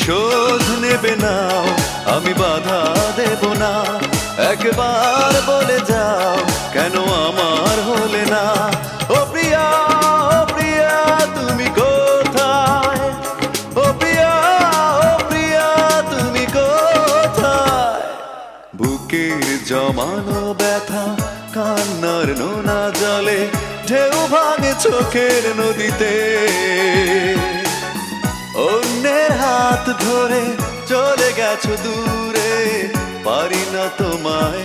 প্রতিশোধ নেবে না, আমি বাধা দেব না। একবার বলে যাও কেন আমার হলে না। ও প্রিয়া, ও প্রিয়া তুমি কোথায়? ও প্রিয়া, ও প্রিয়া তুমি কোথায়? বুকের জমানো ব্যথা কান্নার নোনা জলে ঢেউ ভাঙে চোখের নদীতে। অন্যের হাত ধরে চলে গেছো দূরে, পারি না তোমায়